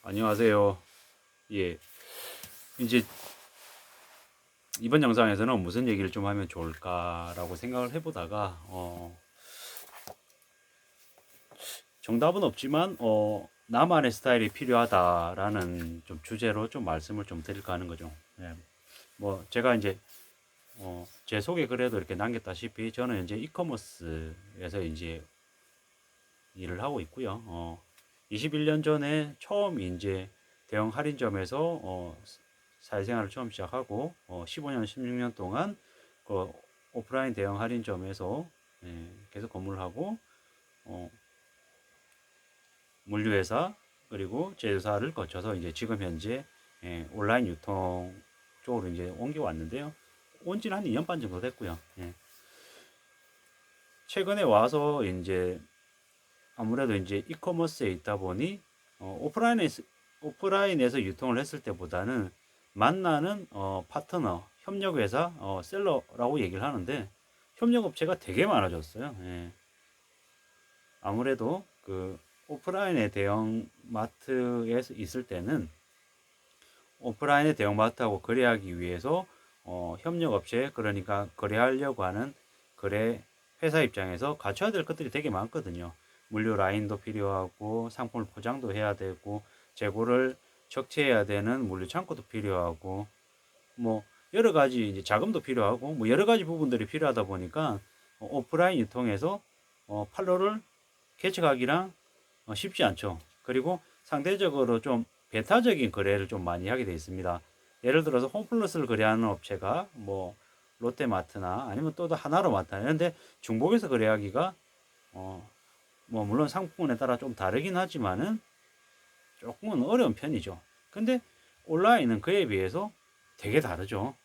안녕하세요. 예. 이제 이번 영상에서는 무슨 얘기를 좀 하면 좋을까라고 생각을 해보다가, 정답은 없지만, 나만의 스타일이 필요하다라는 좀 주제로 좀 말씀을 좀 드릴까 하는 거죠. 예. 뭐, 제가 이제, 제 소개 글에도 이렇게 남겼다시피, 저는 이제 이커머스에서 이제 일을 하고 있고요. 21년 전에 처음 이제 대형 할인점에서 사회생활을 처음 시작하고 15년, 16년 동안 그 오프라인 대형 할인점에서 계속 근무를 하고 어, 물류회사 그리고 제휴사를 거쳐서 이제 지금 현재 온라인 유통 쪽으로 이제 옮겨왔는데요. 온 지는 한 2년 반 정도 됐고요. 최근에 와서 이제 아무래도 이제 이커머스에 있다 보니 오프라인에서 유통을 했을 때보다는 만나는 파트너, 협력회사, 셀러라고 얘기를 하는데 협력업체가 되게 많아졌어요. 예. 아무래도 그 오프라인의 대형 마트에 있을 때는 오프라인의 대형 마트하고 거래하기 위해서 협력업체 그러니까 거래하려고 하는 거래 회사 입장에서 갖춰야 될 것들이 되게 많거든요. 물류 라인도 필요하고 상품을 포장도 해야 되고 재고를 적재해야 되는 물류 창고도 필요하고 뭐 여러 가지 이제 자금도 필요하고 뭐 여러 가지 부분들이 필요하다 보니까 오프라인 유통에서 판로를 개척하기랑 쉽지 않죠. 그리고 상대적으로 좀 배타적인 거래를 좀 많이 하게 되어 있습니다. 예를 들어서 홈플러스를 거래하는 업체가 뭐 롯데마트나 아니면 또 하나로마트나 이런데 중복해서 거래하기가 뭐 물론 상품에 따라 좀 다르긴 하지만은 조금은 어려운 편이죠. 근데 온라인은 그에 비해서 되게 다르죠.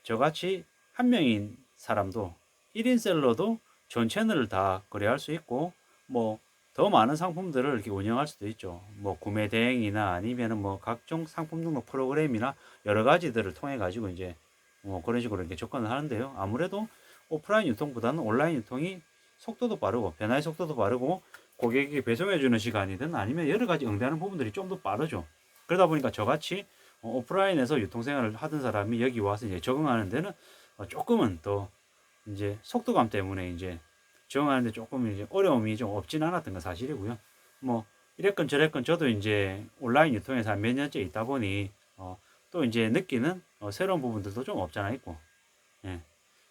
저같이 한 명인 사람도 1인 셀러도 전 채널을 다 거래할 수 있고 뭐 더 많은 상품들을 이렇게 운영할 수도 있죠. 뭐 구매 대행이나 아니면은 뭐 각종 상품 등록 프로그램이나 여러 가지들을 통해 가지고 이제 뭐 그런 식으로 이렇게 접근을 하는데요. 아무래도 오프라인 유통보다는 온라인 유통이 속도도 빠르고 변화의 속도도 빠르고 고객에게 배송해 주는 시간이든 아니면 여러 가지 응대하는 부분들이 좀 더 빠르죠. 그러다 보니까 저같이 오프라인에서 유통생활을 하던 사람이 여기 와서 이제 적응하는 데는 조금은 더 이제 속도감 때문에 이제 적응하는데 조금 이제 어려움이 좀 없진 않았던 건 사실이고요. 뭐 이랬건 저랬건 저도 이제 온라인 유통에서 한 몇 년째 있다 보니 또 이제 느끼는 새로운 부분들도 좀 없잖아 있고. 예.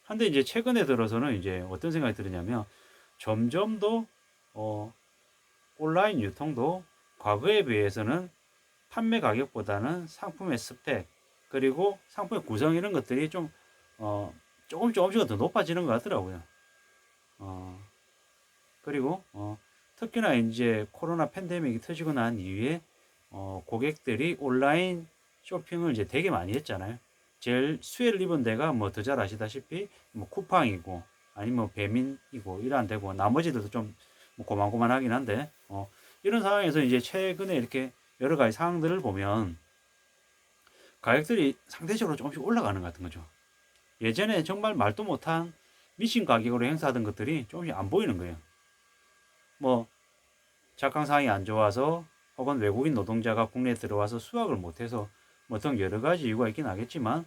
한데 이제 최근에 들어서는 이제 어떤 생각이 들으냐면 점점 더 어, 온라인 유통도 과거에 비해서는 판매 가격보다는 상품의 스펙 그리고 상품의 구성 이런 것들이 좀 조금씩 더 높아지는 것 같더라고요. 어, 그리고 특히나 이제 코로나 팬데믹이 터지고 난 이후에 고객들이 온라인 쇼핑을 이제 되게 많이 했잖아요. 제일 수혜를 입은 데가 뭐 더 잘 아시다시피 뭐 쿠팡이고 아니면 뭐 배민이고 이러한 데고 나머지들도 좀뭐 고만고만하긴 한데 이런 상황에서 이제 최근에 이렇게 여러 가지 상황들을 보면 가격들이 상대적으로 조금씩 올라가는 것 같은 거죠. 예전에 정말 말도 못한 미친 가격으로 행사하던 것들이 조금씩 안 보이는 거예요. 뭐 작황 상황이 안 좋아서 혹은 외국인 노동자가 국내에 들어와서 수확을 못해서 뭐 등 여러 가지 이유가 있긴 하겠지만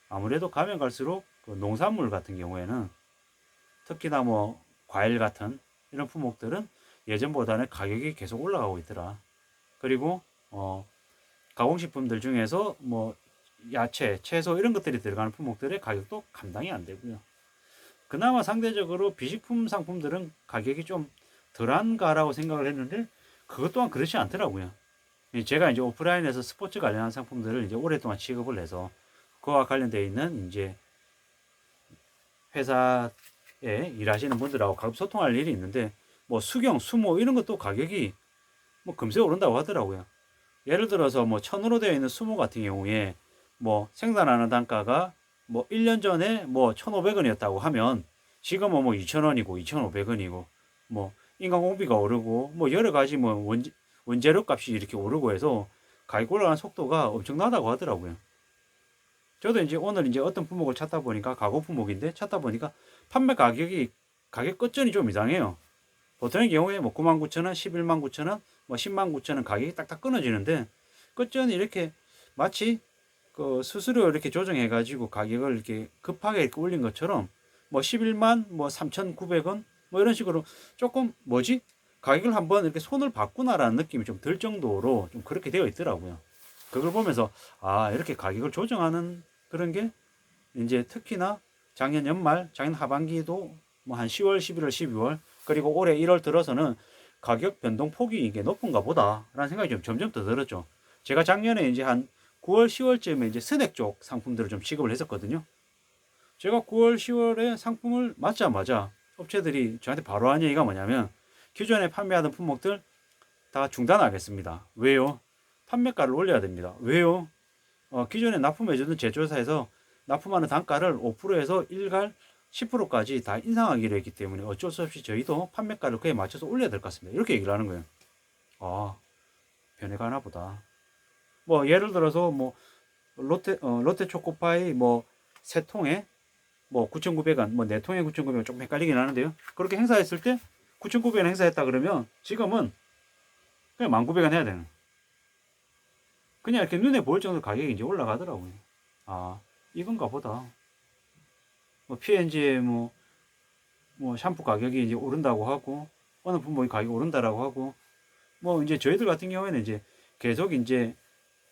아무래도 가면 갈수록 그 농산물 같은 경우에는 특히나 뭐 과일 같은 이런 품목들은 예전보다는 가격이 계속 올라가고 있더라. 그리고 가공식품들 중에서 뭐 야채, 채소 이런 것들이 들어가는 품목들의 가격도 감당이 안 되고요. 그나마 상대적으로 비식품 상품들은 가격이 좀 덜한가라고 생각을 했는데 그것 또한 그렇지 않더라고요. 제가 이제 오프라인에서 스포츠 관련한 상품들을 이제 오랫동안 취급을 해서 그와 관련되어 있는 이제 회사에 일하시는 분들하고 가끔 소통할 일이 있는데 뭐 수경, 수모 이런 것도 가격이 뭐 금세 오른다고 하더라고요. 예를 들어서 뭐 천으로 되어 있는 수모 같은 경우에 뭐 생산하는 단가가 뭐 1년 전에 뭐 1,500원이었다고 하면 지금은 뭐 2,000원이고 2,500원이고 뭐 인건공비가 오르고 뭐 여러 가지 뭐 원재료 값이 이렇게 오르고 해서 가격 올라가는 속도가 엄청나다고 하더라고요. 저도 이제 오늘 이제 어떤 품목을 찾다 보니까 가구 품목인데 찾다 보니까 판매 가격이 가격 끝전이 좀 이상해요. 보통의 경우에 뭐 99,000원, 119,000원, 뭐 109,000원 가격이 딱딱 끊어지는데 끝전에 이렇게 마치 그 수수료 이렇게 조정해 가지고 가격을 이렇게 급하게 이렇게 올린 것처럼 뭐 11만 뭐 3,900원 뭐 이런 식으로 조금 뭐지? 가격을 한번 이렇게 손을 봤구나라는 느낌이 좀 들 정도로 좀 그렇게 되어 있더라고요. 그걸 보면서 아, 이렇게 가격을 조정하는 그런 게 이제 특히나 작년 연말, 작년 하반기도 뭐 한 10월, 11월, 12월 그리고 올해 1월 들어서는 가격 변동 폭이 이게 높은가 보다라는 생각이 좀 점점 더 들었죠. 제가 작년에 이제 한 9월, 10월쯤에 이제 스낵 쪽 상품들을 좀 취급을 했었거든요. 제가 9월, 10월에 상품을 맞자마자 업체들이 저한테 바로 한 얘기가 뭐냐면 기존에 판매하던 품목들 다 중단하겠습니다. 왜요? 판매가를 올려야 됩니다. 왜요? 기존에 납품해주던 제조사에서 납품하는 단가를 5%에서 일갈 10%까지 다 인상하기로 했기 때문에 어쩔 수 없이 저희도 판매가를 그에 맞춰서 올려야 될 것 같습니다. 이렇게 얘기를 하는 거예요. 아, 변해가나 보다. 뭐 예를 들어서 뭐 롯데 초코파이 뭐 세 통에 뭐 9,900원, 뭐 네 통에 9,900원 조금 헷갈리긴 하는데요. 그렇게 행사했을 때 9,900원 행사했다 그러면 지금은 그냥 1,900원 해야 되는. 그냥 이렇게 눈에 보일 정도 가격이 이제 올라가더라고요. 아, 이건가 보다. 뭐 P&G의 뭐 샴푸 가격이 이제 오른다고 하고 어느 품목이 가격이 오른다라고 하고 뭐 이제 저희들 같은 경우에는 이제 계속 이제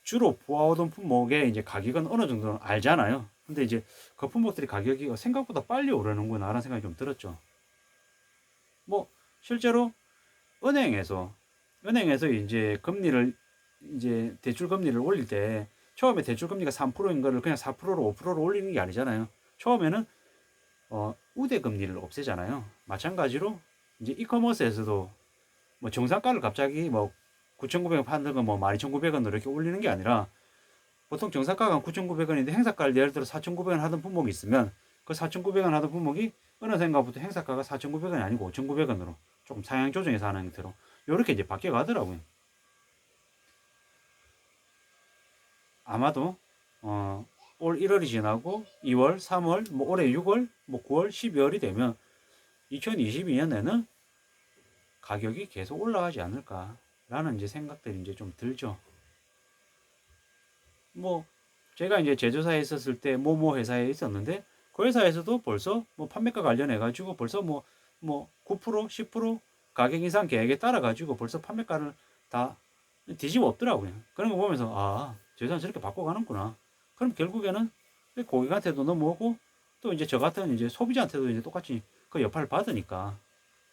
주로 보아오던 품목의 이제 가격은 어느 정도는 알잖아요. 근데 이제 그 품목들이 가격이 생각보다 빨리 오르는구나라는 생각이 좀 들었죠. 뭐 실제로 은행에서 이제 금리를 이제 대출 금리를 올릴 때 처음에 대출 금리가 3%인 거를 그냥 4%로 5%로 올리는 게 아니잖아요. 처음에는 우대 금리를 없애잖아요. 마찬가지로 이제 이커머스에서도 뭐 정상가를 갑자기 뭐 9,900원 파는 거 뭐 12,900원으로 이렇게 올리는 게 아니라 보통 정상가가 9,900원인데 행사가를 예를 들어 4,900원 하던 품목이 있으면 그 4,900원 하던 품목이 어느 생각부터 행사가가 4,900원이 아니고 5,900원으로 조금 상향 조정해서 하는 형태로 이렇게 이제 바뀌어 가더라고요. 아마도 올 1월이 지나고 2월, 3월, 뭐 올해 6월, 뭐 9월, 12월이 되면 2022년에는 가격이 계속 올라가지 않을까라는 이제 생각들이 이제 좀 들죠. 뭐 제가 이제 제조사에 있었을 때 뭐 회사에 있었는데 그 회사에서도 벌써 뭐 판매가 관련해 가지고 벌써 뭐 9%, 10% 가격 인상 계획에 따라 가지고 벌써 판매가를 다 뒤집어 엎더라고요. 그런 거 보면서 아, 제조사는 저렇게 바꿔가는구나. 그럼 결국에는 고객한테도 넘어오고 또 이제 저 같은 이제 소비자한테도 이제 똑같이 그 여파를 받으니까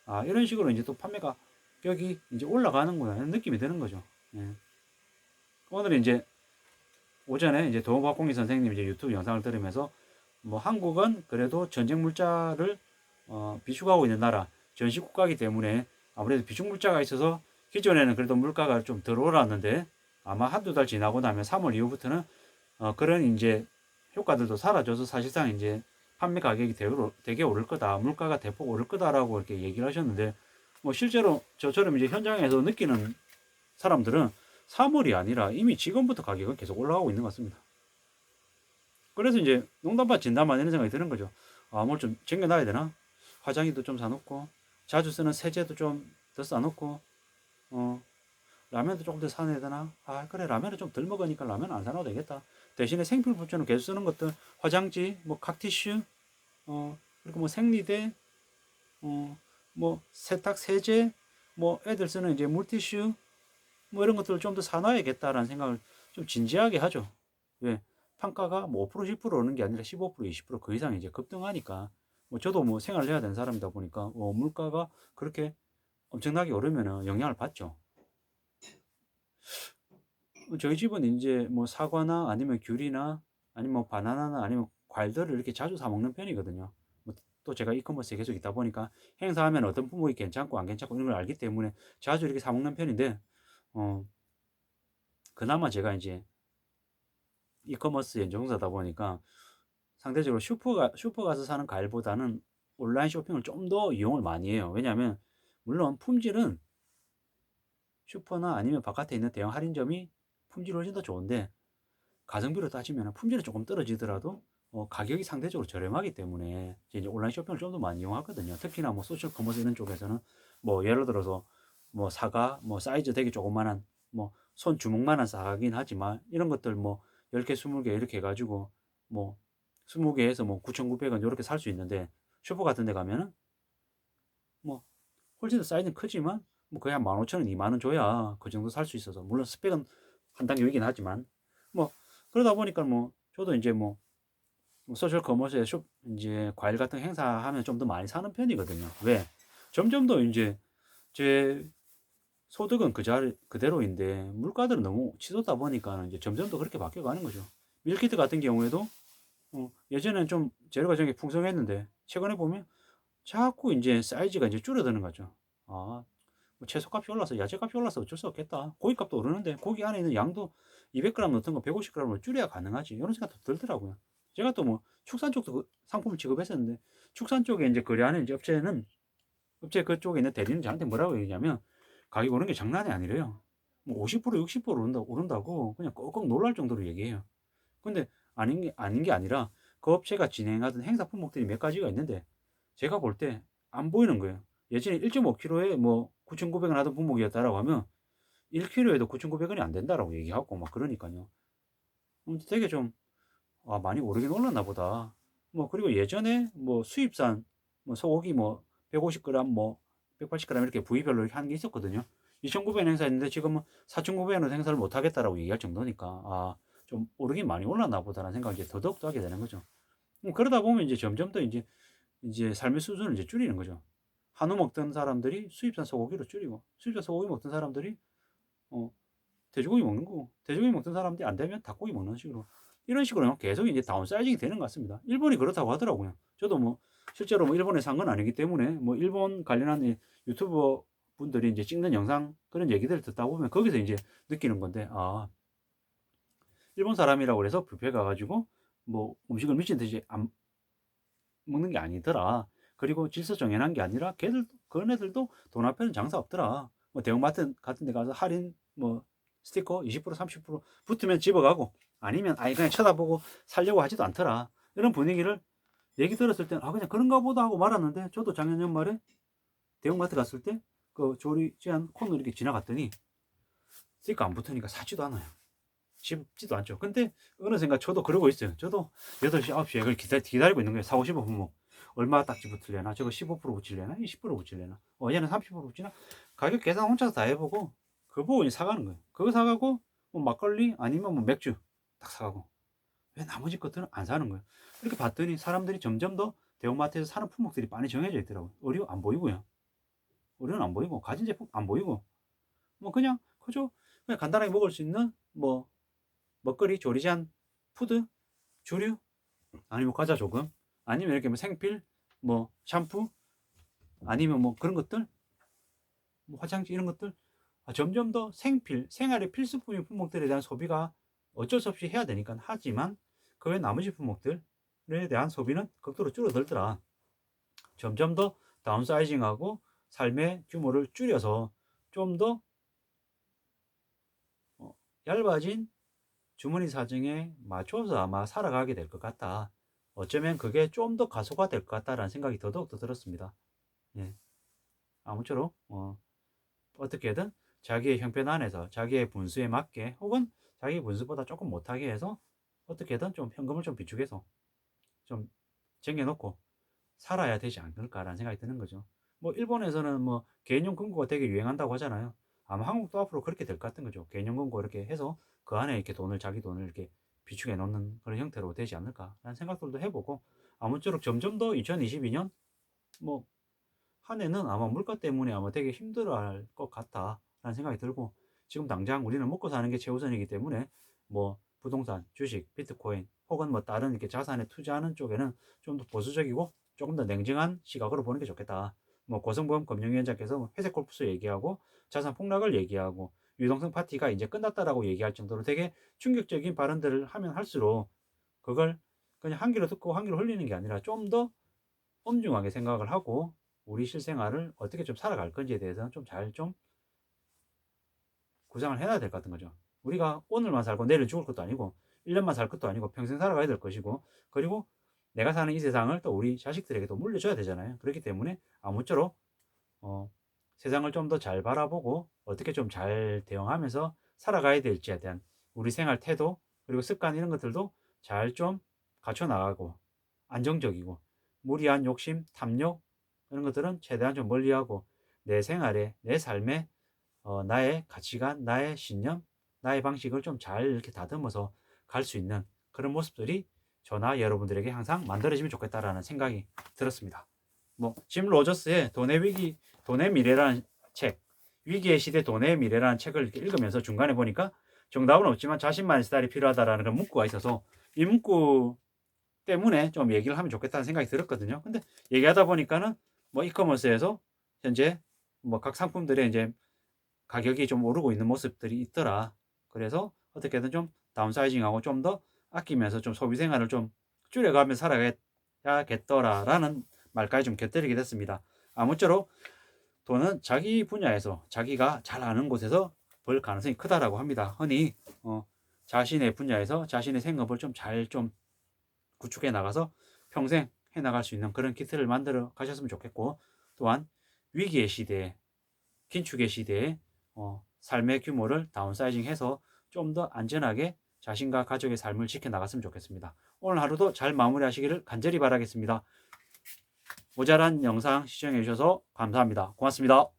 아, 이런 식으로 이제 또 판매가 격이 이제 올라가는구나 이런 느낌이 드는 거죠. 예. 오늘은 이제 오전에 이제 도박공기 선생님 이제 유튜브 영상을 들으면서 뭐 한국은 그래도 전쟁 물자를 비축하고 있는 나라, 전시 국가이기 때문에 아무래도 비축 물자가 있어서 기존에는 그래도 물가가 좀 덜 올랐는데 아마 한두 달 지나고 나면 3월 이후부터는 그런 이제 효과들도 사라져서 사실상 이제 판매 가격이 되게 오를 거다, 물가가 대폭 오를 거다라고 이렇게 얘기를 하셨는데 뭐 실제로 저처럼 이제 현장에서 느끼는 사람들은 3월이 아니라 이미 지금부터 가격은 계속 올라가고 있는 것 같습니다. 그래서 이제 농담반 진담반 이런 생각이 드는 거죠. 아, 뭘 좀 챙겨놔야 되나? 화장기도 좀 사놓고, 자주 쓰는 세제도 좀 더 사놓고, 어, 라면도 조금 더 사놔야 되나? 아, 그래, 라면을 좀 덜 먹으니까 라면 안 사놔도 되겠다. 대신에 생필품처럼 계속 쓰는 것들, 화장지, 뭐 각티슈, 그리고 뭐 생리대, 어, 뭐 세탁 세제, 뭐 애들 쓰는 이제 물티슈, 뭐 이런 것들을 좀 더 사놔야겠다라는 생각을 좀 진지하게 하죠. 왜? 판가가 뭐 5%, 10% 오는 게 아니라 15%, 20%그 이상 이제 급등하니까. 뭐 저도 뭐 생활을 해야 되는 사람이다 보니까 물가가 그렇게 엄청나게 오르면은 영향을 받죠. 저희 집은 이제 뭐 사과나 아니면 귤이나 아니면 뭐 바나나나 아니면 과일들을 이렇게 자주 사 먹는 편이거든요. 뭐또 제가 이커머스에 계속 있다 보니까 행사하면 어떤 품목이 괜찮고 안 괜찮고 이런 걸 알기 때문에 자주 이렇게 사 먹는 편인데, 어, 그나마 제가 이제 이커머스 연정사다 보니까 상대적으로 슈퍼 가서 사는 과일보다는 온라인 쇼핑을 좀 더 이용을 많이 해요. 왜냐하면 물론 품질은 슈퍼나 아니면 바깥에 있는 대형 할인점이 품질이 훨씬 더 좋은데 가성비로 따지면 품질이 조금 떨어지더라도 가격이 상대적으로 저렴하기 때문에 이제 온라인 쇼핑을 좀 더 많이 이용하거든요. 특히나 뭐 소셜 커머스 이런 쪽에서는 뭐 예를 들어서 뭐 사과 뭐 사이즈 되게 조그만한 뭐 손 주먹만한 사과긴 하지만 이런 것들 뭐 10개 20개 이렇게 해 가지고 뭐 20개에서 뭐 9,900원 요렇게 살 수 있는데 슈퍼 같은 데 가면은 뭐 훨씬 더 사이즈는 크지만 뭐 거의 한 15,000원, 2만 원 줘야 그 정도 살 수 있어서 물론 스펙은 한 단계 위긴 하지만 뭐 그러다 보니까 뭐 저도 인제 뭐 소셜 커머스에 쇼 인제 과일 같은 거 행사하면 좀 더 많이 사는 편이거든요. 왜? 점점 더 인제 제 소득은 그대로인데 물가들은 너무 치솟다 보니까는 이제 점점 더 그렇게 바뀌어가는 거죠. 밀키트 같은 경우에도 예전에는 좀 재료가 되게 풍성했는데 최근에 보면 자꾸 인제 사이즈가 이제 줄어드는 거죠. 아 뭐 채소값이 올라서 야채값이 올라서 어쩔 수 없겠다. 고기값도 오르는데 고기 안에 있는 양도 200g 넣던 거 150g으로 줄여야 가능하지. 이런 생각도 들더라고요. 제가 또 뭐 축산 쪽도 그 상품을 취급했었는데 축산 쪽에 인제 거래하는 이제 업체 그쪽에 있는 대리는 저한테 뭐라고 얘기냐면 가격 오른 게 장난이 아니래요. 뭐 50% 60% 오른다고 그냥 꺽꺽 놀랄 정도로 얘기해요. 근데 아닌 게 아니라 그 업체가 진행하던 행사 품목들이 몇 가지가 있는데 제가 볼 때 안 보이는 거예요. 예전에 1.5kg에 뭐 9,900원 하던 품목이었다라고 하면 1kg에도 9,900원이 안 된다라고 얘기하고 막 그러니까요. 되게 좀 '아 많이 오르긴 올랐나 보다.' 뭐 그리고 예전에 뭐 수입산 뭐 소고기 뭐 150g 뭐 180g 이렇게 부위별로 이렇게 하는 게 있었거든요. 2,900원 행사했는데 지금은 4,900원으로 행사를 못 하겠다라고 얘기할 정도니까 '아 좀 오르긴 많이 올랐나 보다.'라는 생각을 이제 더더욱더 하게 되는 거죠. 그러다 보면 이제 점점 더 인제 삶의 수준을 이제 줄이는 거죠. 한우 먹던 사람들이 수입산 소고기로 줄이고 수입산 소고기 먹던 사람들이 어 돼지고기 먹는 거고 돼지고기 먹던 사람들이 안 되면 닭고기 먹는 식으로 이런 식으로 계속 이제 다운사이징이 되는 것 같습니다. 일본이 그렇다고 하더라고요. 저도 뭐 실제로 뭐 일본에 산 건 아니기 때문에 뭐 일본 관련한 이 유튜버 분들이 이제 찍는 영상 그런 얘기들을 듣다 보면 거기서 이제 느끼는 건데 아 일본 사람이라고 그래서 뷔페 가 가지고 뭐 음식을 미친 듯이 안 먹는 게 아니더라. 그리고 질서 정연한 게 아니라 걔들 그런 애들도 돈 앞에는 장사 없더라. 뭐 대형마트 같은 데 가서 할인 뭐 스티커 20% 30% 붙으면 집어가고 아니면 아예 그냥 쳐다보고 살려고 하지도 않더라. 이런 분위기를 얘기 들었을 때는 '아 그냥 그런가 보다.' 하고 말았는데 저도 작년 연말에 대형마트 갔을 때 그 조리제한 코너 이렇게 지나갔더니 스티커 안 붙으니까 사지도 않아요. 집지도 않죠. 근데 어느샌가 저도 그러고 있어요. 저도 8시 9시에 그걸 기다리고 있는 거예요. 사고 싶으면 뭐 얼마 딱지 붙으려나? 저거 15% 붙이려나? 20% 붙이려나? 얘는 30% 붙이나? 가격 계산 혼자서 다 해보고 그거 보고 이제 사가는 거예요. 그거 사가고 뭐 막걸리 아니면 뭐 맥주 딱 사가고 왜 나머지 것들은 안 사는 거예요. 이렇게 봤더니 사람들이 점점 더 대형마트에서 사는 품목들이 많이 정해져 있더라고요. 의류 안 보이고요. 의류는 안 보이고 가전 제품 안 보이고 뭐 그냥 그저 그냥 간단하게 먹을 수 있는 뭐 먹거리, 조리잔, 푸드, 주류, 아니면 과자 조금, 아니면 이렇게 뭐 생필, 뭐 샴푸, 아니면 뭐 그런 것들, 뭐 화장지 이런 것들, 점점 더 생필, 생활의 필수품인 품목들에 대한 소비가 어쩔 수 없이 해야 되니까 하지만 그 외 나머지 품목들에 대한 소비는 극도로 줄어들더라. 점점 더 다운사이징하고 삶의 규모를 줄여서 좀 더 얇아진 주머니 사정에 맞춰서 아마 살아가게 될 것 같다. 어쩌면 그게 좀 더 가속화될 것 같다라는 생각이 더더욱더 들었습니다. 예. 아무쪼록 어떻게든 자기의 형편 안에서 자기의 분수에 맞게 혹은 자기 분수보다 조금 못하게 해서 어떻게든 좀 현금을 좀 비축해서 좀 쟁여놓고 살아야 되지 않을까라는 생각이 드는 거죠. 뭐 일본에서는 뭐 개인용 금고가 되게 유행한다고 하잖아요. 아마 한국도 앞으로 그렇게 될 것 같은 거죠. 개인용 금고 이렇게 해서 그 안에 이렇게 자기 돈을 이렇게 비축해 놓는 그런 형태로 되지 않을까라는 생각들도 해보고 아무쪼록 점점 더 2022년 뭐 한 해는 아마 물가 때문에 아마 되게 힘들어할 것 같다라는 생각이 들고 지금 당장 우리는 먹고 사는 게 최우선이기 때문에 뭐 부동산, 주식, 비트코인 혹은 뭐 다른 이렇게 자산에 투자하는 쪽에는 좀 더 보수적이고 조금 더 냉정한 시각으로 보는 게 좋겠다. 뭐 고성범 금융위원장께서 뭐 회색 골프수 얘기하고 자산 폭락을 얘기하고 유동성 파티가 이제 끝났다라고 얘기할 정도로 되게 충격적인 발언들을 하면 할수록 그걸 그냥 한 귀로 듣고 한 귀로 흘리는 게 아니라 좀 더 엄중하게 생각을 하고 우리 실생활을 어떻게 좀 살아갈 건지에 대해서는 좀 잘 좀 구상을 해놔야 될 것 같은 거죠. 우리가 오늘만 살고 내일 죽을 것도 아니고 1년만 살 것도 아니고 평생 살아가야 될 것이고 그리고 내가 사는 이 세상을 또 우리 자식들에게도 물려줘야 되잖아요. 그렇기 때문에 아무쪼록 어, 세상을 좀 더 잘 바라보고 어떻게 좀 잘 대응하면서 살아가야 될지에 대한 우리 생활 태도 그리고 습관 이런 것들도 잘 좀 갖춰 나가고 안정적이고 무리한 욕심, 탐욕 이런 것들은 최대한 좀 멀리하고 내 생활에 내 삶에 나의 가치관, 나의 신념, 나의 방식을 좀 잘 이렇게 다듬어서 갈 수 있는 그런 모습들이 저나 여러분들에게 항상 만들어지면 좋겠다라는 생각이 들었습니다. 뭐 짐 로저스의 돈의 위기, 돈의 미래라는 책, 위기의 시대 돈의 미래라는 책을 이렇게 읽으면서 중간에 보니까 정답은 없지만 자신만의 스타일이 필요하다라는 그런 문구가 있어서 이 문구 때문에 좀 얘기를 하면 좋겠다는 생각이 들었거든요. 근데 얘기하다 보니까는 뭐 이커머스에서 현재 뭐 각 상품들의 이제 가격이 좀 오르고 있는 모습들이 있더라. 그래서 어떻게든 좀 다운사이징하고 좀 더 아끼면서 좀 소비 생활을 좀 줄여가며 살아야겠더라라는 말까지 좀 곁들이게 됐습니다. 아무쪼록 돈은 자기 분야에서 자기가 잘 아는 곳에서 벌 가능성이 크다라고 합니다. 흔히 자신의 분야에서 자신의 생업을 좀 잘 좀 구축해 나가서 평생 해 나갈 수 있는 그런 키트를 만들어 가셨으면 좋겠고 또한 위기의 시대에 긴축의 시대에 삶의 규모를 다운사이징해서 좀 더 안전하게 자신과 가족의 삶을 지켜나갔으면 좋겠습니다. 오늘 하루도 잘 마무리하시기를 간절히 바라겠습니다. 모자란 영상 시청해 주셔서 감사합니다. 고맙습니다.